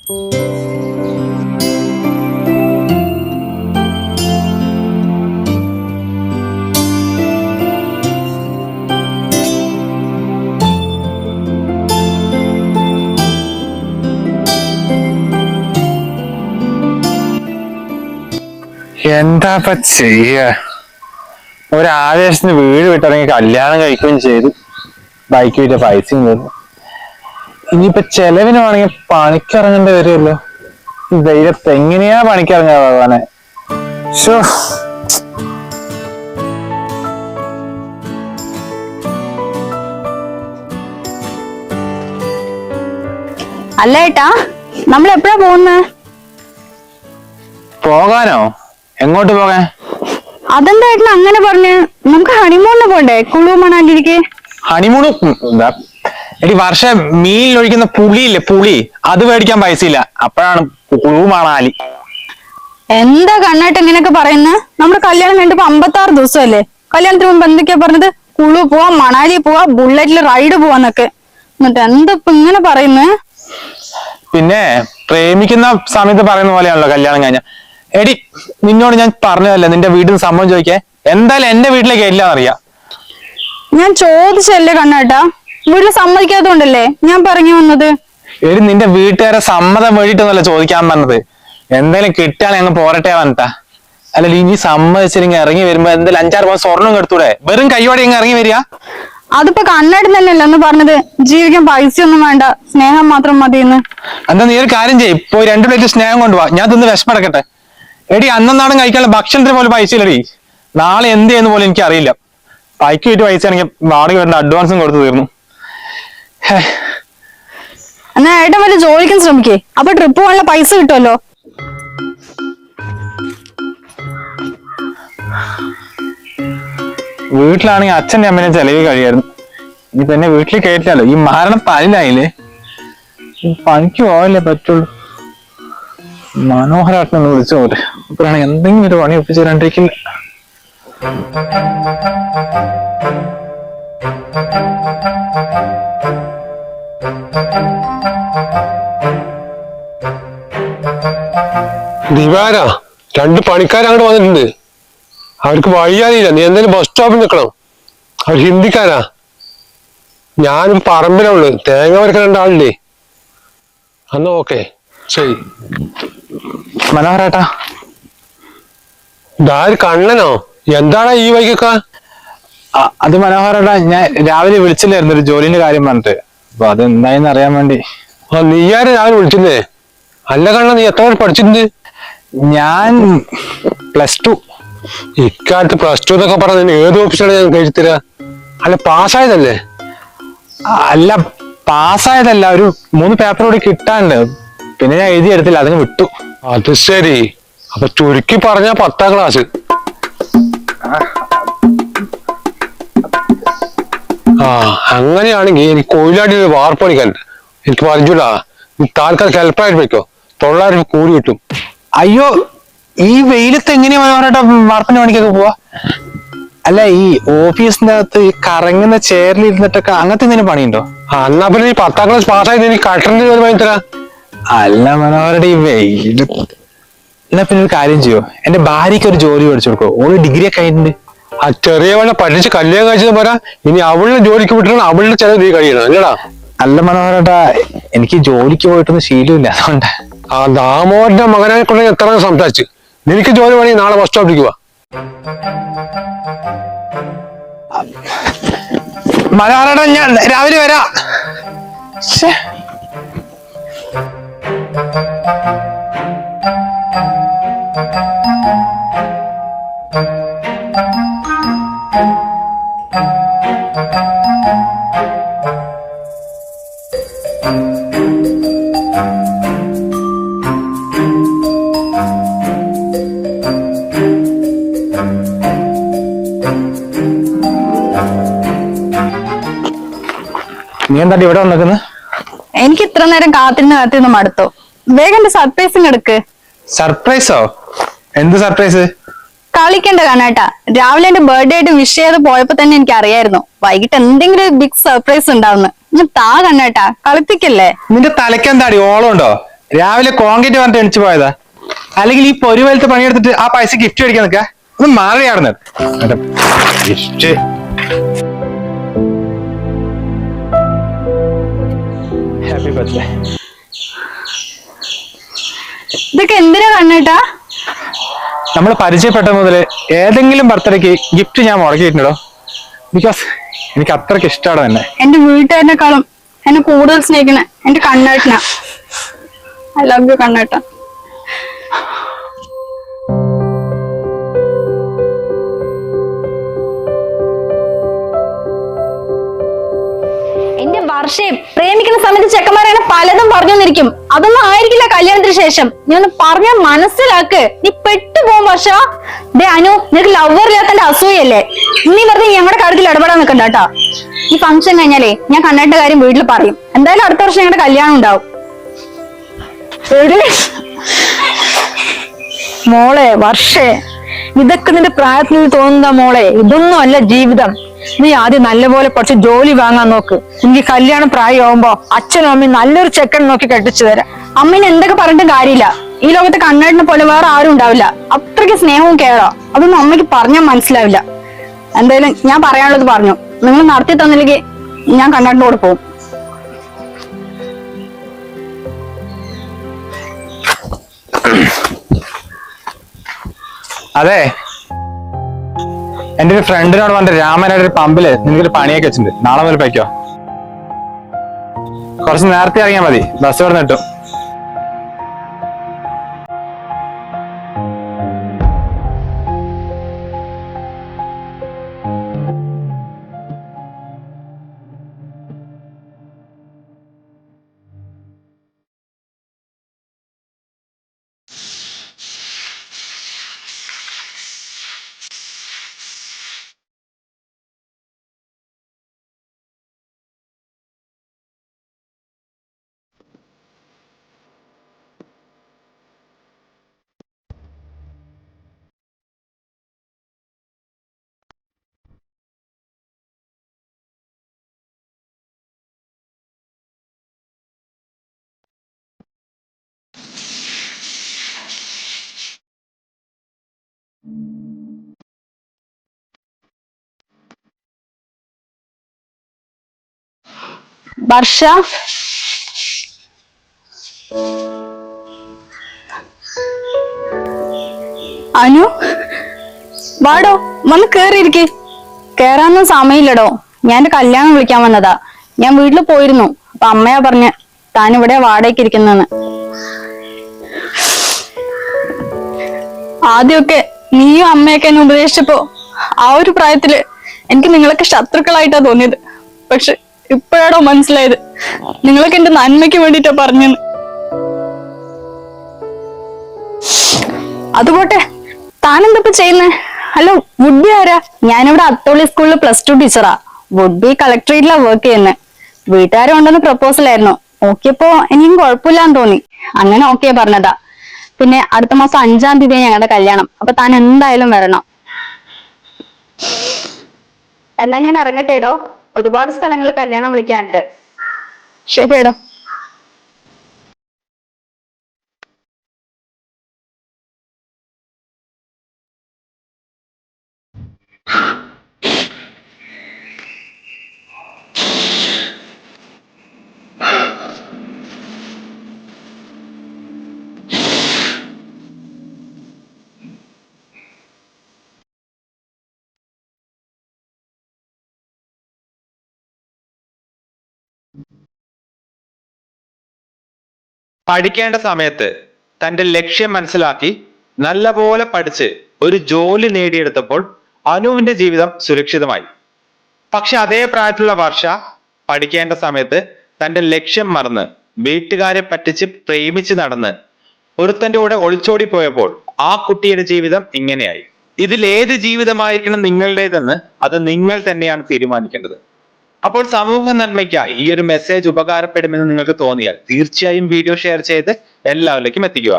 എന്താ ചെയ്യ, ഒരാവേശത്തിന് വീട് വിട്ടിറങ്ങി കല്യാണം കഴിക്കുകയും ചെയ്തു. ബൈക്ക് വിറ്റ പൈസയും തന്നു. ഇനിയിപ്പൊ ചെലവിന് വേണമെങ്കിൽ പണിക്കിറങ്ങേണ്ടി വരുമല്ലോ. ധൈര്യത്തെ എങ്ങനെയാ പണിക്കിറങ്ങാ ഭഗവാനെ. അല്ല ഏട്ടാ, നമ്മൾ എപ്പോഴാ പോകുന്നത്? പോകാനോ? എങ്ങോട്ട് പോകാൻ? അതെന്താ ഏട്ടൻ അങ്ങനെ പറഞ്ഞ്? നമുക്ക് ഹണിമൂണിന് പോണ്ടേ കുളു മണാലിക്ക്? ഹണിമൂണ് എടി വർഷം മീനിൽ ഒഴിക്കുന്ന പുളിയില്ലേ, പുളി, അത് മേടിക്കാൻ പൈസ ഇല്ല. അപ്പോഴാണ് കുളു മണാലി. എന്താ കണ്ണായിട്ട് ഇങ്ങനെയൊക്കെ പറയുന്നത്? നമ്മുടെ കല്യാണം കഴിഞ്ഞിട്ട് 56 ദിവസമല്ലേ? കല്യാണത്തിന് മുമ്പ് എന്തൊക്കെയാ പറഞ്ഞത്? കുളു പോവാ, മണാലി പോവാ, ബുള്ളറ്റിൽ റൈഡ് പോവാന്നൊക്കെ. എന്നിട്ട് എന്താ ഇപ്പൊ ഇങ്ങനെ പറയുന്നത്? പിന്നെ പ്രേമിക്കുന്ന സമയത്ത് പറയുന്ന പോലെയാണല്ലോ കല്യാണം കഴിഞ്ഞ. എടി നിന്നോട് ഞാൻ പറഞ്ഞതല്ലേ നിന്റെ വീട്ടിൽ നിന്ന് സമ്മതം ചോദിക്കേ. എന്തായാലും എന്റെ വീട്ടിലേക്ക് ഇല്ലാന്നറിയാം. ഞാൻ ചോദിച്ചല്ലേ കണ്ണാട്ടാ, വീട്ടിൽ സമ്മതിക്കാത്തതുകൊണ്ടല്ലേ ഞാൻ പറഞ്ഞു വന്നത്. എടി നിന്റെ വീട്ടുകാരെ സമ്മതം വേണ്ടിയിട്ടൊന്നല്ല ചോദിക്കാൻ പറഞ്ഞത്. എന്തായാലും കിട്ടുകയാണെങ്കിൽ അങ്ങ് പോരട്ടെ വന്നിട്ടാ. അല്ലല്ലോ ഇനി സമ്മതിച്ചില്ലെങ്കിൽ ഇറങ്ങി വരുമ്പോ എന്തായാലും 5-6 പവൻ സ്വർണ്ണം എടുത്തൂടെ? വെറും കൈയോടെ ഇങ്ങ് ഇറങ്ങി വരിക? അതിപ്പോ കണ്ണാടി തന്നെയല്ലോ എന്ന് പറഞ്ഞത്. ജീവിക്കാൻ പൈസ ഒന്നും വേണ്ട, സ്നേഹം മാത്രം മതിയെന്ന്. എന്താ നീ ഒരു കാര്യം ചെയ്യും, പോയി 2 പ്ലേറ്റ് സ്നേഹം കൊണ്ടുപോവാ. ഞാൻ തിന്ന് വിഷമടക്കട്ടെ. എടി അന്നാടും കഴിക്കാനുള്ള ഭക്ഷണത്തിന് പോലും പൈസ ഇല്ലടി. നാളെ എന്ത് ചെയ്യുന്ന പോലും എനിക്ക് അറിയില്ല. ബൈക്ക് വിറ്റ് പൈസ ആണെങ്കിൽ വാടക വരേണ്ട അഡ്വാൻസും കൊടുത്തു തീർന്നു. എന്നാ ഏട്ടൻ വല്ല ജോലിക്കും ശ്രമിക്കേ, അപ്പൊ ട്രിപ്പ് പോകാനുള്ള പൈസ കിട്ടുമല്ലോ. വീട്ടിലാണെങ്കിൽ അച്ഛൻ്റെ അമ്മേനെ ചെലവ് കഴിയായിരുന്നു. ഇനിയിപ്പോ എന്നെ വീട്ടിൽ കയറ്റില്ലല്ലോ. ഈ മരണം പലിലായില്ലേ. പണിക്ക് പോകാനല്ലേ പറ്റുള്ളൂ. മനോഹരാട്ടൊന്ന് വിളിച്ചു പോട്ടെ. അപ്പോഴാണെങ്കിൽ എന്തെങ്കിലും ഒരു പണി ഒപ്പിച്ച് തരാണ്ടിരിക്കില്ല. ദിവാര 2 പണിക്കാരങ്ങോട്ട് വന്നിട്ടുണ്ട്. അവർക്ക് വഴിയറിയില്ല. നീ എന്തായാലും ബസ് സ്റ്റോപ്പിൽ നിൽക്കണം. അവർ ഹിന്ദിക്കാരാ. ഞാനും പറമ്പിലാ ഉള്ളു. തേങ്ങ വരക്കാൻ 2 ആളില്ലേ? അന്ന് ഓക്കെ ശരി. മനോഹരേട്ടാ, ഇതാര് കണ്ണനോ? എന്താണ് ഈ വൈകൊക്കെ? അത് മനോഹരേട്ടാ, ഞാൻ രാവിലെ വിളിച്ചില്ലായിരുന്നു ഒരു ജോലിന്റെ കാര്യം പറഞ്ഞിട്ട്. അപ്പൊ അത് എന്തായെന്ന് അറിയാൻ വേണ്ടി. നീയാരെ രാവിലെ വിളിച്ചില്ലേ? അല്ല കണ്ണ, നീ എത്ര പഠിച്ചിട്ടുണ്ട്? ഞാൻ +2. ഇക്കാലത്ത് +2 എന്നൊക്കെ പറഞ്ഞ ഏത് ഓഫീസാണ് ഞാൻ കഴിച്ചു തരാ? അല്ല പാസ്സായതല്ലേ? അല്ല പാസ്സായതല്ല, ഒരു 3 പേപ്പർ കൂടി കിട്ടാനുണ്ട്. പിന്നെ ഞാൻ എഴുതിയെടുത്തില്ല, അതിന് വിട്ടു. അത് ശരി. അപ്പൊ ചുരുക്കി പറഞ്ഞ 10ാം ക്ലാസ്. അങ്ങനെയാണെങ്കിൽ എനിക്ക് കൊയിലാണ്ടി വാർപ്പ് പണിക്കാൻ എനിക്ക് പറഞ്ഞൂടാ. നീ താൽക്കാലം ഹെൽപ്പായിട്ട് വെക്കോ. 900 രൂപ കൂടി കിട്ടും. അയ്യോ, ഈ വെയിലത്ത് എങ്ങനെയാ മനോഹരേട്ടാ വാർപ്പിന്റെ പണിക്കൊക്കെ പോവാ? അല്ല ഈ ഓഫീസിന്റെ അകത്ത് ഈ കറങ്ങുന്ന ചെയറിൽ ഇരുന്നിട്ടൊക്കെ അങ്ങനത്തെ എന്തെങ്കിലും പണിയുണ്ടോ? എന്നാ പിന്നെ 10ാം ക്ലാസ് പാസ്സായത് എനിക്ക് കട്ടറിന്റെ ജോലി വാങ്ങി തരാ. അല്ല മനോഹരേട്ടാ, ഈ വെയില്. എന്നാ പിന്നെ ഒരു കാര്യം ചെയ്യോ, എന്റെ ഭാര്യക്ക് ഒരു ജോലി പഠിച്ചു കൊടുക്കോ? ഓള് ഡിഗ്രി ഒക്കെ ആയിട്ടുണ്ട്. ആ ചെറിയ വേള പഠിച്ച് കല്യാണം കഴിച്ചത് പോരാ, ഇനി അവളുടെ ജോലിക്ക് വിട്ടിട്ടാണ് അവളുടെ ചെലവ് നീ കഴിയണം അല്ലടാ? അല്ല മനോഹരേട്ടാ, എനിക്ക് ജോലിക്ക് പോയിട്ടൊന്നും ശീലമില്ല, അതുകൊണ്ട്. ആ ദാമോദരന്റെ മകനെ കൊണ്ട് എത്ര സംസാരിച്ച്. നിനക്ക് ജോലി വേണമെങ്കിൽ നാളെ ബസ് സ്റ്റോപ്പിലേക്ക് പോവാ. മനോഹരേട്ടാ, ഞാൻ രാവിലെ വരാം. നീ എന്താ ഇവിടെ വന്നിരിക്കുന്നത്? എനിക്ക് ഇത്ര നേരം കാത്തിരുന്ന് മടുത്തോ? വേഗം എന്റെ സർപ്രൈസിങ് എടുക്ക്. സർപ്രൈസോ? എന്ത് സർപ്രൈസ്? കളിക്കണ്ട കണ്ണേട്ടാ, രാവിലെ എന്റെ ബർത്ത്ഡേ ആയിട്ട് വിഷ് ചെയ്ത് പോയപ്പോ തന്നെ എനിക്ക് അറിയായിരുന്നു വൈകിട്ട് എന്തെങ്കിലും ഒരു ബിഗ് സർപ്രൈസ് ഉണ്ടാവുന്നു. താ കണ്ണേട്ടാ, കളിപ്പിക്കല്ലേ. നിന്റെ തലയ്ക്കെന്താടി ഓളം ഉണ്ടോ? രാവിലെ കോൺക്രീറ്റ് പറഞ്ഞിട്ട് എണിച്ചു പോയതാ, അല്ലെങ്കിൽ ഈ പൊരുവലത്ത് പണിയെടുത്തിട്ട് ആ പൈസ ഗിഫ്റ്റ് മേടിക്കാൻ നിൽക്കുക? ഒന്ന് മാറിയാടുന്നത് ഗിഫ്റ്റ്. Happy birthday. ഇതൊക്കെ എന്തിനാ കണ്ണേട്ടാ? നമ്മൾ പരിചയപ്പെട്ട മുതല് ഏതെങ്കിലും ബർത്ത്ഡേക്ക് ഗിഫ്റ്റ് ഞാൻ മുടക്കിയിട്ടുണ്ടോ? ബിക്കോസ് എനിക്ക് അത്രയ്ക്ക് ഇഷ്ടമാണ് തന്നെ. എന്റെ വീട്ടുകാരനെക്കാളും എന്നെ കൂടുതൽ സ്നേഹിക്കണ എന്റെ കണ്ണേട്ടനാ. ഐ ലവ് യു കണ്ണേട്ട. എന്റെ വർഷയും പ്രേമിക്കുന്ന സമയത്ത് ചെക്കന്മാരെ പലതും പറഞ്ഞിരിക്കും. അതൊന്നും ആയിരിക്കില്ല കല്യാണത്തിന് ശേഷം. നീ ഒന്ന് പറഞ്ഞ മനസ്സിലാക്ക്. നീ പെട്ടുപോകും വർഷ. ദേ അനു, നിനക്ക് ലവർ ഇല്ലാത്തന്റെ അസൂയല്ലേ? നീ വെറുതെ ഞങ്ങളുടെ കാര്യത്തിൽ ഇടപെടാൻ നിൽക്കണ്ട കേട്ടാ. ഈ ഫംഗ്ഷൻ കഴിഞ്ഞാലേ ഞാൻ കണ്ണേട്ട കാര്യം വീട്ടിൽ പറയും. എന്തായാലും അടുത്ത വർഷം ഞങ്ങളുടെ കല്യാണം ഉണ്ടാവും. മോളെ വർഷേ, ഇതൊക്കെ നിന്റെ പ്രായത്തിൽ തോന്നുന്ന മോളെ, ഇതൊന്നും അല്ല ജീവിതം. നീ ആദ്യം നല്ലപോലെ കുറച്ച് ജോലി വാങ്ങാൻ നോക്ക്. എനിക്ക് കല്യാണം പ്രായമാകുമ്പോ അച്ഛനും അമ്മയും നല്ലൊരു ചെക്കൻ നോക്കി കെട്ടിച്ചു തരാം. അമ്മേനെ എന്തൊക്കെ പറഞ്ഞിട്ടും കാര്യമില്ല. ഈ ലോകത്ത് കണ്ണേട്ടനെ പോലെ വേറെ ആരും ഉണ്ടാവില്ല. അത്രയ്ക്ക് സ്നേഹവും കെയറോ അതൊന്നും അമ്മയ്ക്ക് പറഞ്ഞാൽ മനസ്സിലാവില്ല. എന്തായാലും ഞാൻ പറയാനുള്ളത് പറഞ്ഞു. നിങ്ങൾ നടത്തി തന്നില്ലെങ്കിൽ ഞാൻ കണ്ണേട്ടൻ്റെ കൂടെ പോകും. അതെ, എന്റെ ഒരു ഫ്രണ്ടിനോട് പറഞ്ഞിട്ട് രാമനായിട്ട് ഒരു പമ്പില് നിനക്കൊരു പണിയൊക്കെ വെച്ചിട്ടുണ്ട്. നാളെ മുതൽ പൈക്കോ. കുറച്ച് നേരത്തെ ഇറങ്ങിയാൽ മതി, ബസ് ഇവിടെ കിട്ടും. വർഷ, അനു, വാടോ, വന്ന് കേറിയിരിക്കെ. കേറാനൊന്നും സമയമില്ലടോ. ഞാൻ എന്റെ കല്യാണം വിളിക്കാൻ വന്നതാ. ഞാൻ വീട്ടിൽ പോയിരുന്നു. അപ്പൊ അമ്മയാ പറഞ്ഞ് താൻ ഇവിടെ വാടകയ്ക്ക് ഇരിക്കുന്നെന്ന്. ആദ്യമൊക്കെ നീയും അമ്മയൊക്കെ എന്നെ ഉപദേശിച്ചപ്പോ ആ ഒരു പ്രായത്തില് എനിക്ക് നിങ്ങളൊക്കെ ശത്രുക്കളായിട്ടാ തോന്നിയത്. പക്ഷെ ഇപ്പോഴാണോ മനസ്സിലായത് നിങ്ങളൊക്കെ എന്റെ നന്മയ്ക്ക് വേണ്ടിട്ടാ പറഞ്ഞെന്ന്. അതുപോട്ടെ, താനെന്തപ്പോ ചെയ്യുന്നേ? ഹലോ, വുഡ്ബി ആരാ? ഞാനിവിടെ അത്തോളി സ്കൂളിൽ +2 ടീച്ചറാ. വുഡ്ബി കളക്ടറേറ്റിലാ വർക്ക് ചെയ്യുന്നത്. വീട്ടുകാരും ഉണ്ടെന്ന് പ്രപ്പോസൽ ആയിരുന്നു. നോക്കിയപ്പോ എനിക്കും കുഴപ്പമില്ലാന്ന് തോന്നി. അങ്ങനെ ഓക്കെ പറഞ്ഞതാ. പിന്നെ അടുത്ത മാസം 5-ാം തീയതി ഞങ്ങളുടെ കല്യാണം. അപ്പൊ താൻ എന്തായാലും വരണം. എന്നാ ഞാൻ ഇറങ്ങട്ടേടോ. ഒരുപാട് സ്ഥലങ്ങളിൽ കല്യാണം വിളിക്കാനുണ്ട്. ശരിയടോ. പഠിക്കേണ്ട സമയത്ത് തന്റെ ലക്ഷ്യം മനസ്സിലാക്കി നല്ലപോലെ പഠിച്ച് ഒരു ജോലി നേടിയെടുത്തപ്പോൾ അനുവിന്റെ ജീവിതം സുരക്ഷിതമായി. പക്ഷെ അതേ പ്രായത്തിലുള്ള വർഷ പഠിക്കേണ്ട സമയത്ത് തന്റെ ലക്ഷ്യം മറന്ന് വീട്ടുകാരെ പറ്റിച്ച് പ്രേമിച്ച് നടന്ന് ഒരുത്തന്റെ കൂടെ ഒളിച്ചോടി പോയപ്പോൾ ആ കുട്ടിയുടെ ജീവിതം ഇങ്ങനെയായി. ഇതിൽ ഏത് ജീവിതമായിരിക്കണം നിങ്ങളുടേതെന്ന് അത് നിങ്ങൾ തന്നെയാണ് തീരുമാനിക്കേണ്ടത്. അപ്പോൾ സമൂഹ നന്മയ്ക്കായി ഈ ഒരു മെസ്സേജ് ഉപകാരപ്പെടുമെന്ന് നിങ്ങൾക്ക് തോന്നിയാൽ തീർച്ചയായും വീഡിയോ ഷെയർ ചെയ്ത് എല്ലാവരിലേക്കും എത്തിക്കുക.